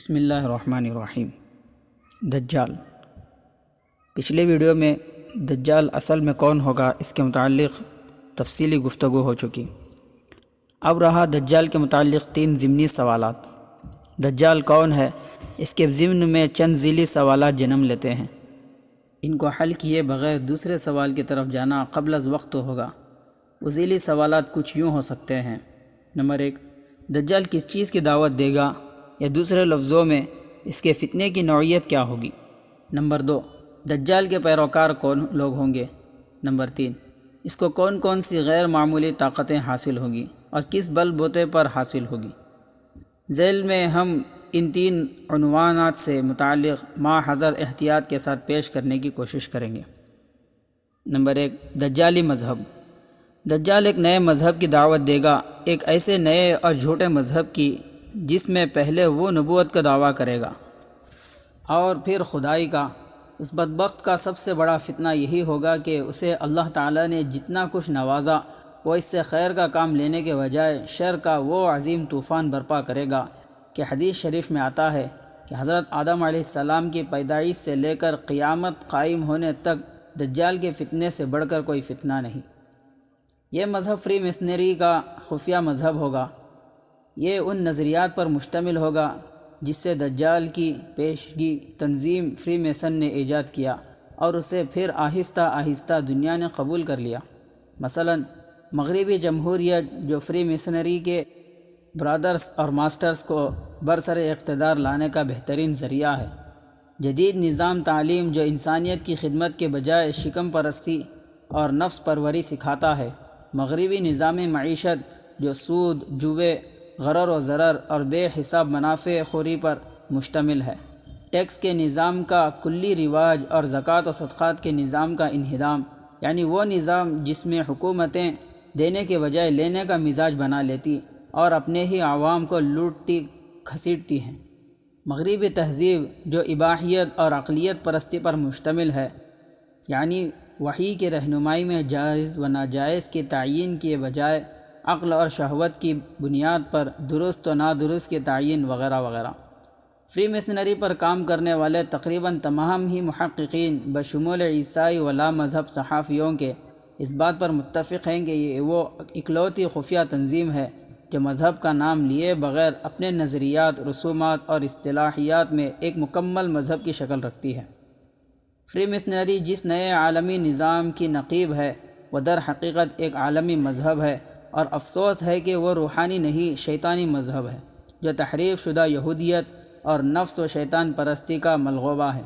بسم اللہ الرحمن الرحیم۔ دجال۔ پچھلے ویڈیو میں دجال اصل میں کون ہوگا اس کے متعلق تفصیلی گفتگو ہو چکی۔ اب رہا دجال کے متعلق 3 ضمنی سوالات۔ دجال کون ہے؟ اس کے ضمن میں چند ذیلی سوالات جنم لیتے ہیں۔ ان کو حل کیے بغیر دوسرے سوال کی طرف جانا قبل از وقت ہوگا۔ وہ ذیلی سوالات کچھ یوں ہو سکتے ہیں۔ نمبر 1، دجال کس چیز کی دعوت دے گا، یا دوسرے لفظوں میں اس کے فتنے کی نوعیت کیا ہوگی۔ نمبر 2، دجال کے پیروکار کون لوگ ہوں گے۔ نمبر 3، اس کو کون کون سی غیر معمولی طاقتیں حاصل ہوں گی اور کس بل بوتے پر حاصل ہوگی۔ ذیل میں ہم ان 3 عنوانات سے متعلق ماحضر احتیاط کے ساتھ پیش کرنے کی کوشش کریں گے۔ نمبر 1، دجالی مذہب۔ دجال ایک نئے مذہب کی دعوت دے گا، ایک ایسے نئے اور جھوٹے مذہب کی جس میں پہلے وہ نبوت کا دعویٰ کرے گا اور پھر خدائی کا۔ اس بدبخت کا سب سے بڑا فتنہ یہی ہوگا کہ اسے اللہ تعالیٰ نے جتنا کچھ نوازا وہ اس سے خیر کا کام لینے کے بجائے شر کا وہ عظیم طوفان برپا کرے گا کہ حدیث شریف میں آتا ہے کہ حضرت آدم علیہ السلام کی پیدائش سے لے کر قیامت قائم ہونے تک دجال کے فتنے سے بڑھ کر کوئی فتنہ نہیں۔ یہ مذہب فری میسنری کا خفیہ مذہب ہوگا۔ یہ ان نظریات پر مشتمل ہوگا جس سے دجال کی پیشگی تنظیم فری میسن نے ایجاد کیا اور اسے پھر آہستہ آہستہ دنیا نے قبول کر لیا۔ مثلا مغربی جمہوریت جو فری میسنری کے برادرز اور ماسٹرز کو برسر اقتدار لانے کا بہترین ذریعہ ہے۔ جدید نظام تعلیم جو انسانیت کی خدمت کے بجائے شکم پرستی اور نفس پروری سکھاتا ہے۔ مغربی نظام معیشت جو سود، جوے، غرر و ضرر اور بے حساب منافع خوری پر مشتمل ہے۔ ٹیکس کے نظام کا کلی رواج اور زکوٰۃ و صدقات کے نظام کا انہدام، یعنی وہ نظام جس میں حکومتیں دینے کے بجائے لینے کا مزاج بنا لیتی اور اپنے ہی عوام کو لوٹتی کھسیٹتی ہیں۔ مغربی تہذیب جو اباحیت اور عقلیت پرستی پر مشتمل ہے، یعنی وحی کی رہنمائی میں جائز و ناجائز کی تعیین کیے بجائے عقل اور شہوت کی بنیاد پر درست و نادرست کی تعیین وغیرہ وغیرہ۔ فری میسنری پر کام کرنے والے تقریباً تمام ہی محققین بشمول عیسائی و لا مذہب صحافیوں کے اس بات پر متفق ہیں کہ یہ وہ اکلوتی خفیہ تنظیم ہے جو مذہب کا نام لیے بغیر اپنے نظریات، رسومات اور اصطلاحیات میں ایک مکمل مذہب کی شکل رکھتی ہے۔ فری میسنری جس نئے عالمی نظام کی نقیب ہے وہ در حقیقت ایک عالمی مذہب ہے، اور افسوس ہے کہ وہ روحانی نہیں شیطانی مذہب ہے جو تحریف شدہ یہودیت اور نفس و شیطان پرستی کا ملغوبہ ہے۔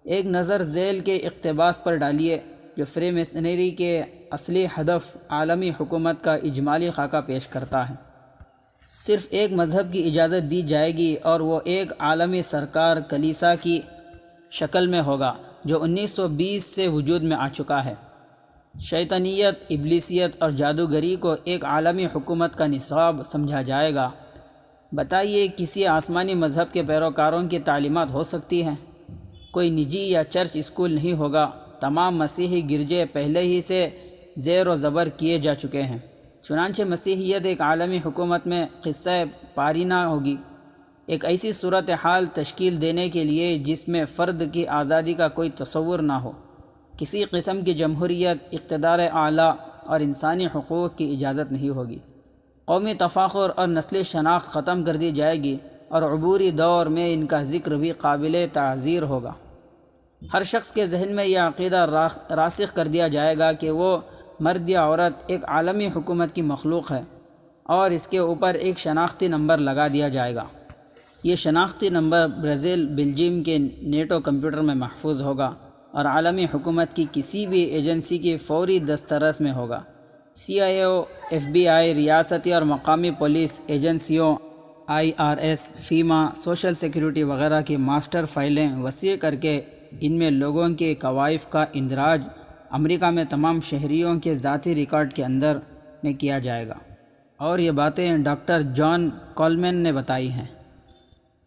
ایک نظر ذیل کے اقتباس پر ڈالیے جو فری میسنری کے اصلی ہدف عالمی حکومت کا اجمالی خاکہ پیش کرتا ہے۔ صرف ایک مذہب کی اجازت دی جائے گی اور وہ ایک عالمی سرکار کلیسا کی شکل میں ہوگا جو 1920 سے وجود میں آ چکا ہے۔ شیطانیت، ابلیسیت اور جادوگری کو ایک عالمی حکومت کا نصاب سمجھا جائے گا۔ بتائیے کسی آسمانی مذہب کے پیروکاروں کی تعلیمات ہو سکتی ہیں؟ کوئی نجی یا چرچ اسکول نہیں ہوگا۔ تمام مسیحی گرجے پہلے ہی سے زیر و زبر کیے جا چکے ہیں۔ چنانچہ مسیحیت ایک عالمی حکومت میں قصہ پارینہ ہوگی، ایک ایسی صورتحال تشکیل دینے کے لیے جس میں فرد کی آزادی کا کوئی تصور نہ ہو، کسی قسم کی جمہوریت، اقتدار اعلیٰ اور انسانی حقوق کی اجازت نہیں ہوگی۔ قومی تفاخر اور نسلی شناخت ختم کر دی جائے گی اور عبوری دور میں ان کا ذکر بھی قابل تعزیر ہوگا۔ ہر شخص کے ذہن میں یہ عقیدہ راسخ کر دیا جائے گا کہ وہ مرد یا عورت ایک عالمی حکومت کی مخلوق ہے اور اس کے اوپر ایک شناختی نمبر لگا دیا جائے گا۔ یہ شناختی نمبر برازیل، بیلجیم کے نیٹو کمپیوٹر میں محفوظ ہوگا اور عالمی حکومت کی کسی بھی ایجنسی کی فوری دسترس میں ہوگا۔ CIA، FBI، ریاستی اور مقامی پولیس ایجنسیوں، IRS، FEMA، سوشل سیکیورٹی وغیرہ کی ماسٹر فائلیں وسیع کر کے ان میں لوگوں کے کوائف کا اندراج امریکہ میں تمام شہریوں کے ذاتی ریکارڈ کے اندر میں کیا جائے گا۔ اور یہ باتیں ڈاکٹر جان کولمین نے بتائی ہیں۔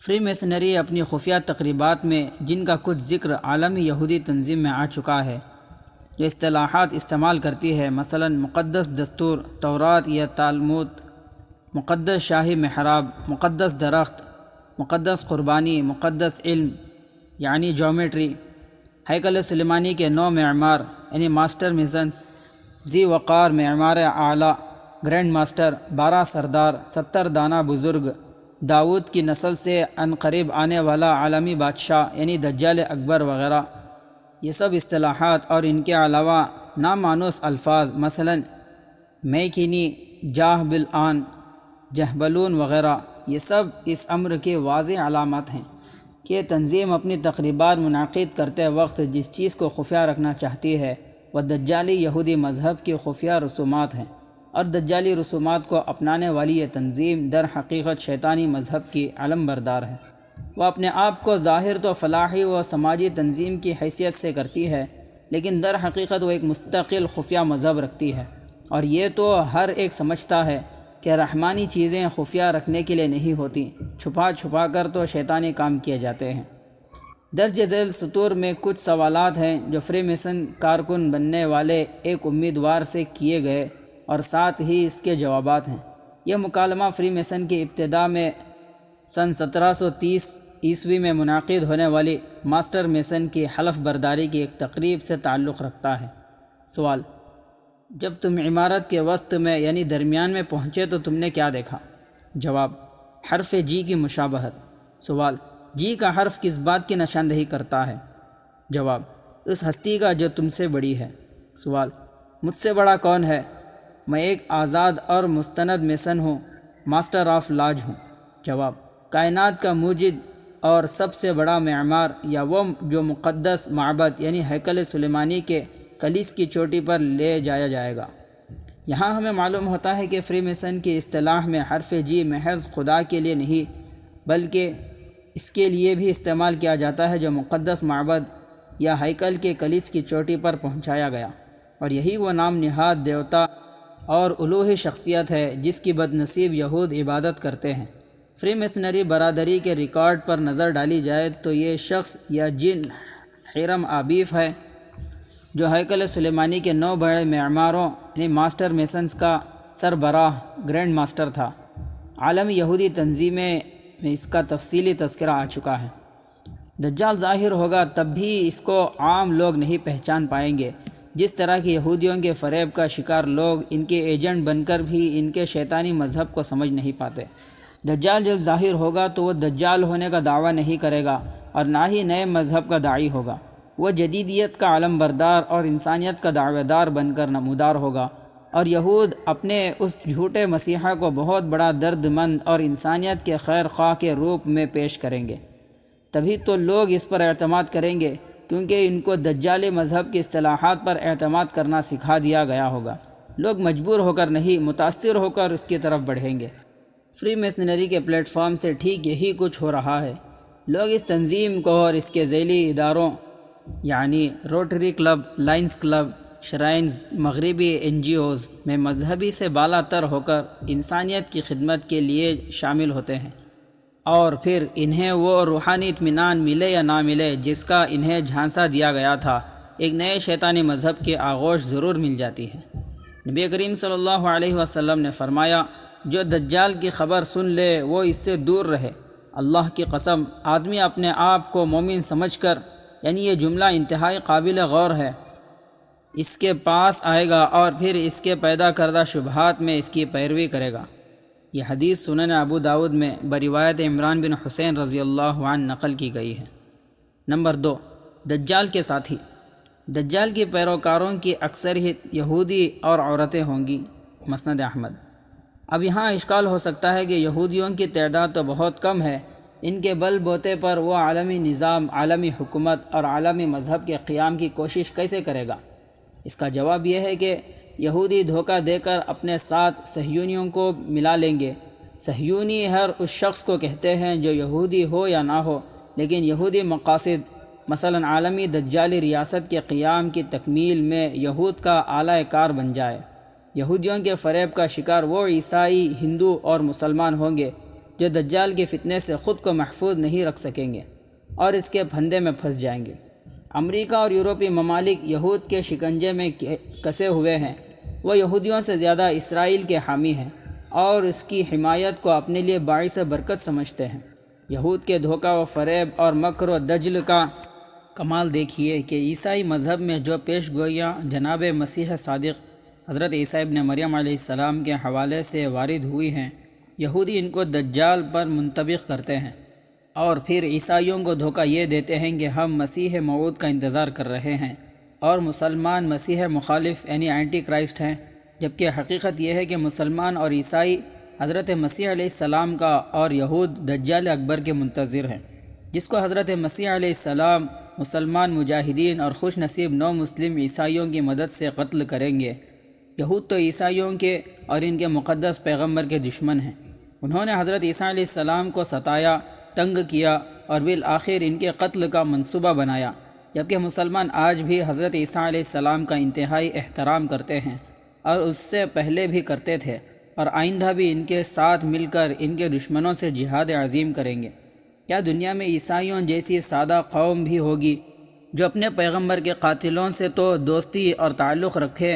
فری میسنری اپنی خفیہ تقریبات میں جن کا کچھ ذکر عالمی یہودی تنظیم میں آ چکا ہے، جو اصطلاحات استعمال کرتی ہے، مثلا مقدس دستور، تورات یا تالمود، مقدس شاہی محراب، مقدس درخت، مقدس قربانی، مقدس علم یعنی جیومیٹری، ہیکل سلیمانی کے 9 معمار یعنی ماسٹر میزنس، ذی وقار معمار اعلیٰ گرینڈ ماسٹر، 12 سردار، 70 دانا بزرگ، داؤد کی نسل سے عنقریب آنے والا عالمی بادشاہ یعنی دجال اکبر وغیرہ، یہ سب اصطلاحات اور ان کے علاوہ نامانوس الفاظ مثلا میکینی، جاہ بالآن، جہبلون وغیرہ، یہ سب اس امر کی واضح علامات ہیں کہ تنظیم اپنی تقریبات منعقد کرتے وقت جس چیز کو خفیہ رکھنا چاہتی ہے وہ دجالی یہودی مذہب کی خفیہ رسومات ہیں، اور دجالی رسومات کو اپنانے والی یہ تنظیم در حقیقت شیطانی مذہب کی علم بردار ہے۔ وہ اپنے آپ کو ظاہر تو فلاحی و سماجی تنظیم کی حیثیت سے کرتی ہے، لیکن در حقیقت وہ ایک مستقل خفیہ مذہب رکھتی ہے، اور یہ تو ہر ایک سمجھتا ہے کہ رحمانی چیزیں خفیہ رکھنے کے لیے نہیں ہوتی، چھپا چھپا کر تو شیطانی کام کیے جاتے ہیں۔ درج ذیل سطور میں کچھ سوالات ہیں جو فری میسن کارکن بننے والے ایک امیدوار سے کیے گئے اور ساتھ ہی اس کے جوابات ہیں۔ یہ مکالمہ فری میسن کی ابتدا میں سن 1730 عیسوی میں منعقد ہونے والی ماسٹر میسن کی حلف برداری کی ایک تقریب سے تعلق رکھتا ہے۔ سوال: جب تم عمارت کے وسط میں یعنی درمیان میں پہنچے تو تم نے کیا دیکھا؟ جواب: حرف جی کی مشابہت۔ سوال: جی کا حرف کس بات کی نشاندہی کرتا ہے؟ جواب: اس ہستی کا جو تم سے بڑی ہے۔ سوال: مجھ سے بڑا کون ہے؟ میں ایک آزاد اور مستند میسن ہوں، ماسٹر آف لاج ہوں۔ جواب: کائنات کا موجد اور سب سے بڑا معمار، یا وہ جو مقدس معبد یعنی ہیکل سلیمانی کے کلیس کی چوٹی پر لے جایا جائے گا۔ یہاں ہمیں معلوم ہوتا ہے کہ فری میسن کی اصطلاح میں حرف جی محض خدا کے لیے نہیں بلکہ اس کے لیے بھی استعمال کیا جاتا ہے جو مقدس معبد یا ہیکل کے کلیس کی چوٹی پر پہنچایا گیا، اور یہی وہ نام نہاد دیوتا اور الوہی شخصیت ہے جس کی بد نصیب یہود عبادت کرتے ہیں۔ فری میسنری برادری کے ریکارڈ پر نظر ڈالی جائے تو یہ شخص یا جن ہیرم آبیف ہے جو ہیکل سلیمانی کے 9 بڑے معماروں یعنی ماسٹر میسنز کا سربراہ گرینڈ ماسٹر تھا۔ عالمی یہودی تنظیمیں میں اس کا تفصیلی تذکرہ آ چکا ہے۔ دجال ظاہر ہوگا تب بھی اس کو عام لوگ نہیں پہچان پائیں گے، جس طرح کی یہودیوں کے فریب کا شکار لوگ ان کے ایجنٹ بن کر بھی ان کے شیطانی مذہب کو سمجھ نہیں پاتے۔ دجال جب ظاہر ہوگا تو وہ دجال ہونے کا دعویٰ نہیں کرے گا اور نہ ہی نئے مذہب کا داعی ہوگا، وہ جدیدیت کا علم بردار اور انسانیت کا دعوے دار بن کر نمودار ہوگا، اور یہود اپنے اس جھوٹے مسیحا کو بہت بڑا درد مند اور انسانیت کے خیر خواہ کے روپ میں پیش کریں گے۔ تبھی تو لوگ اس پر اعتماد کریں گے، کیونکہ ان کو دجالی مذہب کی اصطلاحات پر اعتماد کرنا سکھا دیا گیا ہوگا۔ لوگ مجبور ہو کر نہیں، متاثر ہو کر اس کی طرف بڑھیں گے۔ فری میسنری کے پلیٹ فارم سے ٹھیک یہی کچھ ہو رہا ہے۔ لوگ اس تنظیم کو اور اس کے ذیلی اداروں یعنی Rotary club, lines club, shrines, مغربی NGOs میں مذہبی سے بالا تر ہو کر انسانیت کی خدمت کے لیے شامل ہوتے ہیں، اور پھر انہیں وہ روحانی اطمینان ملے یا نہ ملے جس کا انہیں جھانسا دیا گیا تھا، ایک نئے شیطانی مذہب کی آغوش ضرور مل جاتی ہے۔ نبی کریم صلی اللہ علیہ وسلم نے فرمایا، جو دجال کی خبر سن لے وہ اس سے دور رہے۔ اللہ کی قسم، آدمی اپنے آپ کو مومن سمجھ کر، یعنی یہ جملہ انتہائی قابل غور ہے، اس کے پاس آئے گا اور پھر اس کے پیدا کردہ شبہات میں اس کی پیروی کرے گا۔ یہ حدیث سنن ابو داؤد میں بروایت عمران بن حسین رضی اللہ عنہ نقل کی گئی ہے۔ نمبر 2، دجال کے ساتھی۔ دجال کے پیروکاروں کی اکثریت یہودی اور عورتیں ہوں گی۔ مسند احمد۔ اب یہاں اشکال ہو سکتا ہے کہ یہودیوں کی تعداد تو بہت کم ہے، ان کے بل بوتے پر وہ عالمی نظام، عالمی حکومت اور عالمی مذہب کے قیام کی کوشش کیسے کرے گا؟ اس کا جواب یہ ہے کہ یہودی دھوکہ دے کر اپنے ساتھ صہیونیوں کو ملا لیں گے۔ صہیونی ہر اس شخص کو کہتے ہیں جو یہودی ہو یا نہ ہو، لیکن یہودی مقاصد مثلا عالمی دجالی ریاست کے قیام کی تکمیل میں یہود کا اعلی کار بن جائے۔ یہودیوں کے فریب کا شکار وہ عیسائی، ہندو اور مسلمان ہوں گے جو دجال کے فتنے سے خود کو محفوظ نہیں رکھ سکیں گے اور اس کے پھندے میں پھنس جائیں گے۔ امریکہ اور یورپی ممالک یہود کے شکنجے میں کسے ہوئے ہیں، وہ یہودیوں سے زیادہ اسرائیل کے حامی ہیں اور اس کی حمایت کو اپنے لیے باعث برکت سمجھتے ہیں۔ یہود کے دھوکہ و فریب اور مکر و دجل کا کمال دیکھیے کہ عیسائی مذہب میں جو پیش گوئیاں جناب مسیح صادق حضرت عیسیٰ ابن مریم علیہ السلام کے حوالے سے وارد ہوئی ہیں، یہودی ان کو دجال پر منطبق کرتے ہیں اور پھر عیسائیوں کو دھوکہ یہ دیتے ہیں کہ ہم مسیح موعود کا انتظار کر رہے ہیں اور مسلمان مسیح مخالف یعنی اینٹی کرائسٹ ہیں، جبکہ حقیقت یہ ہے کہ مسلمان اور عیسائی حضرت مسیح علیہ السلام کا اور یہود دجال اکبر کے منتظر ہیں، جس کو حضرت مسیح علیہ السلام مسلمان مجاہدین اور خوش نصیب نو مسلم عیسائیوں کی مدد سے قتل کریں گے۔ یہود تو عیسائیوں کے اور ان کے مقدس پیغمبر کے دشمن ہیں، انہوں نے حضرت عیسیٰ علیہ السلام کو ستایا، تنگ کیا اور بالآخر ان کے قتل کا منصوبہ بنایا، جبکہ مسلمان آج بھی حضرت عیسیٰ علیہ السلام کا انتہائی احترام کرتے ہیں اور اس سے پہلے بھی کرتے تھے اور آئندہ بھی ان کے ساتھ مل کر ان کے دشمنوں سے جہاد عظیم کریں گے۔ کیا دنیا میں عیسائیوں جیسی سادہ قوم بھی ہوگی جو اپنے پیغمبر کے قاتلوں سے تو دوستی اور تعلق رکھے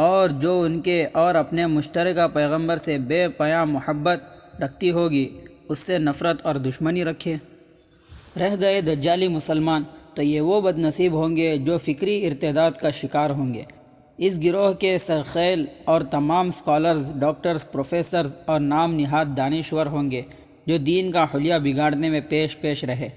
اور جو ان کے اور اپنے مشترکہ پیغمبر سے بے پناہ محبت رکھتی ہوگی اس سے نفرت اور دشمنی رکھے؟ رہ گئے دجالی مسلمان تو یہ وہ بد نصیب ہوں گے جو فکری ارتداد کا شکار ہوں گے۔ اس گروہ کے سرخیل اور تمام اسکالرز، ڈاکٹرز، پروفیسرز اور نام نہاد دانشور ہوں گے جو دین کا حلیہ بگاڑنے میں پیش رہے،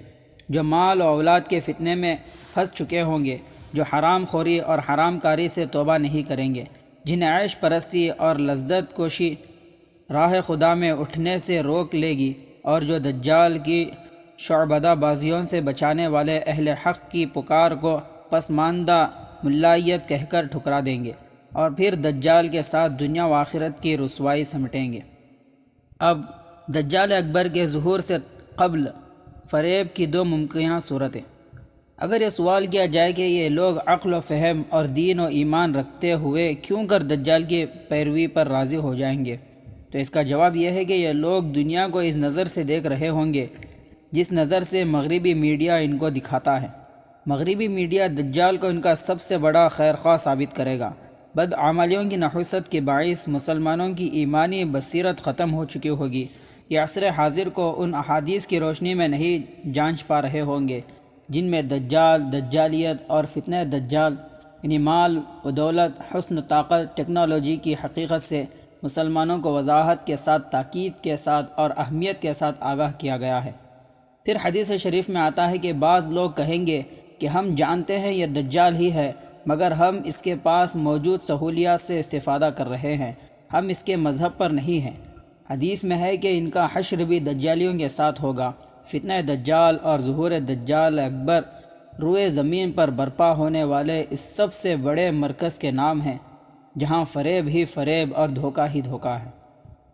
جو مال و اولاد کے فتنے میں پھنس چکے ہوں گے، جو حرام خوری اور حرام کاری سے توبہ نہیں کریں گے، جنہیں عیش پرستی اور لذت کوشی راہ خدا میں اٹھنے سے روک لے گی، اور جو دجال کی شعبدہ بازیوں سے بچانے والے اہل حق کی پکار کو پسماندہ ملائیت کہہ کر ٹھکرا دیں گے اور پھر دجال کے ساتھ دنیا و آخرت کی رسوائی سمٹیں گے۔ اب دجال اکبر کے ظہور سے قبل فریب کی دو ممکنہ صورتیں۔ اگر یہ سوال کیا جائے کہ یہ لوگ عقل و فہم اور دین و ایمان رکھتے ہوئے کیوں کر دجال کی پیروی پر راضی ہو جائیں گے، تو اس کا جواب یہ ہے کہ یہ لوگ دنیا کو اس نظر سے دیکھ رہے ہوں گے جس نظر سے مغربی میڈیا ان کو دکھاتا ہے۔ مغربی میڈیا دجال کو ان کا سب سے بڑا خیرخواہ ثابت کرے گا۔ بدعملیوں کی نحوست کے باعث مسلمانوں کی ایمانی بصیرت ختم ہو چکی ہوگی، یہ عصر حاضر کو ان احادیث کی روشنی میں نہیں جانچ پا رہے ہوں گے جن میں دجال، دجالیت اور فتنہ دجال یعنی مال و دولت، حسن طاقت، ٹیکنالوجی کی حقیقت سے مسلمانوں کو وضاحت کے ساتھ، تاکید کے ساتھ اور اہمیت کے ساتھ آگاہ کیا گیا ہے۔ پھر حدیث شریف میں آتا ہے کہ بعض لوگ کہیں گے کہ ہم جانتے ہیں یہ دجال ہی ہے، مگر ہم اس کے پاس موجود سہولیات سے استفادہ کر رہے ہیں، ہم اس کے مذہب پر نہیں ہیں۔ حدیث میں ہے کہ ان کا حشر بھی دجالیوں کے ساتھ ہوگا۔ فتنہ دجال اور ظہور دجال اکبر روئے زمین پر برپا ہونے والے اس سب سے بڑے مرکز کے نام ہیں جہاں فریب ہی فریب اور دھوکہ ہی دھوکہ ہے۔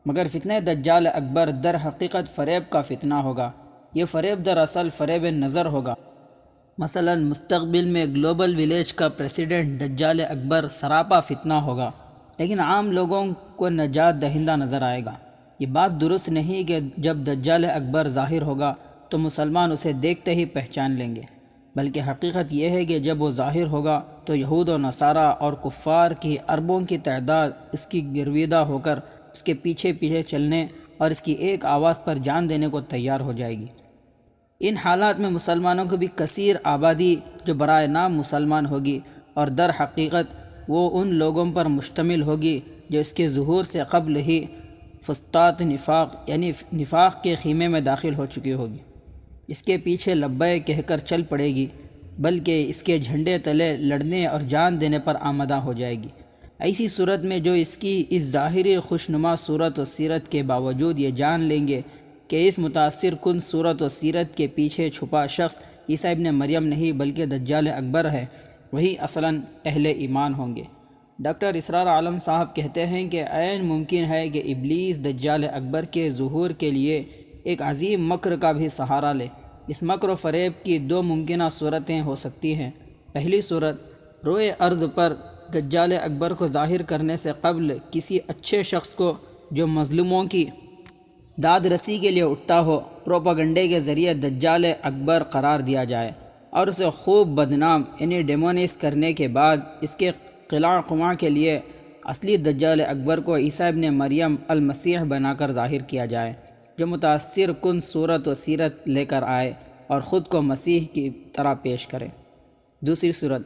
مگر فتنہ دجال اکبر در حقیقت فریب کا فتنہ ہوگا، یہ فریب دراصل فریب نظر ہوگا۔ مثلا مستقبل میں گلوبل ولیج کا پریسیڈنٹ دجال اکبر سراپا فتنہ ہوگا، لیکن عام لوگوں کو نجات دہندہ نظر آئے گا۔ یہ بات درست نہیں کہ جب دجال اکبر ظاہر ہوگا تو مسلمان اسے دیکھتے ہی پہچان لیں گے، بلکہ حقیقت یہ ہے کہ جب وہ ظاہر ہوگا تو یہود و نصارہ اور کفار کی اربوں کی تعداد اس کی گرویدہ ہو کر اس کے پیچھے پیچھے چلنے اور اس کی ایک آواز پر جان دینے کو تیار ہو جائے گی۔ ان حالات میں مسلمانوں کو بھی کثیر آبادی جو برائے نام مسلمان ہوگی اور در حقیقت وہ ان لوگوں پر مشتمل ہوگی جو اس کے ظہور سے قبل ہی فسطاط نفاق یعنی نفاق کے خیمے میں داخل ہو چکی ہوگی، اس کے پیچھے لبیک کہہ کر چل پڑے گی، بلکہ اس کے جھنڈے تلے لڑنے اور جان دینے پر آمادہ ہو جائے گی۔ ایسی صورت میں جو اس کی اس ظاہری خوشنما صورت و سیرت کے باوجود یہ جان لیں گے کہ اس متاثر کن صورت و سیرت کے پیچھے چھپا شخص عیسیٰ ابن مریم نہیں بلکہ دجال اکبر ہے، وہی اصلاً اہل ایمان ہوں گے۔ ڈاکٹر اسرار عالم صاحب کہتے ہیں کہ عین ممکن ہے کہ ابلیس دجال اکبر کے ظہور کے لیے ایک عظیم مکر کا بھی سہارا لے۔ اس مکر و فریب کی دو ممکنہ صورتیں ہو سکتی ہیں۔ پہلی صورت، روئے ارض پر دجال اکبر کو ظاہر کرنے سے قبل کسی اچھے شخص کو جو مظلوموں کی داد رسی کے لیے اٹھتا ہو، پروپیگنڈے کے ذریعے دجال اکبر قرار دیا جائے اور اسے خوب بدنام یعنی ڈیمونائز کرنے کے بعد اس کے قلع قمع کے لیے اصلی دجال اکبر کو عیسیٰ ابن مریم المسیح بنا کر ظاہر کیا جائے۔ جو متاثر کن صورت و سیرت لے کر آئے اور خود کو مسیح کی طرح پیش کرے۔ دوسری صورت،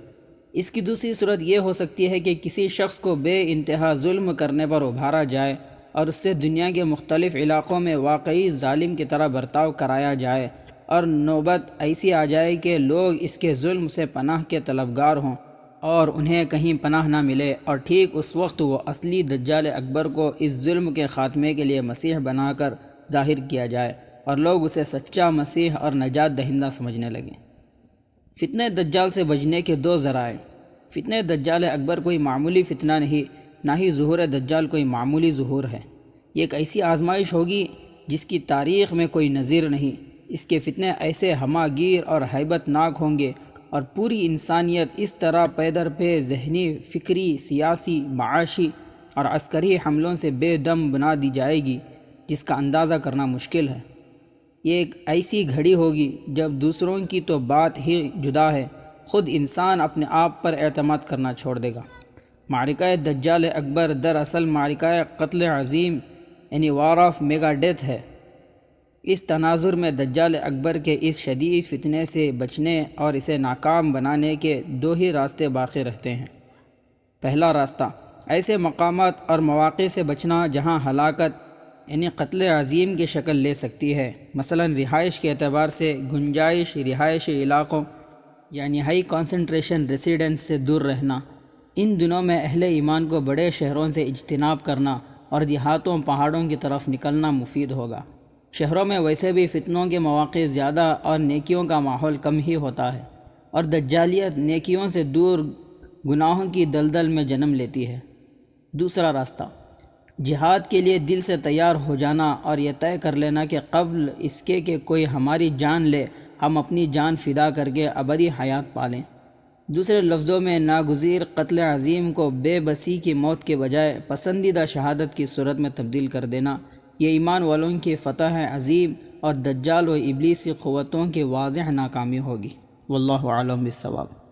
اس کی دوسری صورت یہ ہو سکتی ہے کہ کسی شخص کو بے انتہا ظلم کرنے پر ابھارا جائے اور اس سے دنیا کے مختلف علاقوں میں واقعی ظالم کی طرح برتاؤ کرایا جائے، اور نوبت ایسی آ جائے کہ لوگ اس کے ظلم سے پناہ کے طلبگار ہوں اور انہیں کہیں پناہ نہ ملے، اور ٹھیک اس وقت وہ اصلی دجال اکبر کو اس ظلم کے خاتمے کے لیے مسیح بنا کر ظاہر کیا جائے اور لوگ اسے سچا مسیح اور نجات دہندہ سمجھنے لگیں۔ فتنہ دجال سے بچنے کے دو ذرائع۔ فتنہ دجال اکبر کوئی معمولی فتنہ نہیں، نہ ہی ظہور دجال کوئی معمولی ظہور ہے۔ یہ ایک ایسی آزمائش ہوگی جس کی تاریخ میں کوئی نظیر نہیں۔ اس کے فتنے ایسے ہمہ گیر اور ہیبت ناک ہوں گے، اور پوری انسانیت اس طرح پے در پے ذہنی، فکری، سیاسی، معاشی اور عسکری حملوں سے بے دم بنا دی جائے گی جس کا اندازہ کرنا مشکل ہے۔ یہ ایک ایسی گھڑی ہوگی جب دوسروں کی تو بات ہی جدا ہے، خود انسان اپنے آپ پر اعتماد کرنا چھوڑ دے گا۔ معرکہ دجال اکبر دراصل معرکہ قتل عظیم یعنی وار آف میگا ڈیتھ ہے۔ اس تناظر میں دجال اکبر کے اس شدید فتنے سے بچنے اور اسے ناکام بنانے کے دو ہی راستے باقی رہتے ہیں۔ پہلا راستہ، ایسے مقامات اور مواقع سے بچنا جہاں ہلاکت یعنی قتل عظیم کی شکل لے سکتی ہے، مثلا رہائش کے اعتبار سے گنجائش رہائشی علاقوں یعنی ہائی کانسنٹریشن ریسیڈنس سے دور رہنا۔ ان دنوں میں اہل ایمان کو بڑے شہروں سے اجتناب کرنا اور دیہاتوں پہاڑوں کی طرف نکلنا مفید ہوگا۔ شہروں میں ویسے بھی فتنوں کے مواقع زیادہ اور نیکیوں کا ماحول کم ہی ہوتا ہے، اور دجالیت نیکیوں سے دور گناہوں کی دلدل میں جنم لیتی ہے۔ دوسرا راستہ، جہاد کے لیے دل سے تیار ہو جانا اور یہ طے کر لینا کہ قبل اس کے کہ کوئی ہماری جان لے، ہم اپنی جان فدا کر کے ابدی حیات پالیں۔ دوسرے لفظوں میں ناگزیر قتل عظیم کو بے بسی کی موت کے بجائے پسندیدہ شہادت کی صورت میں تبدیل کر دینا، یہ ایمان والوں کی فتح عظیم اور دجال و ابلیسی قوتوں کی واضح ناکامی ہوگی۔ واللہ اعلم بالصواب۔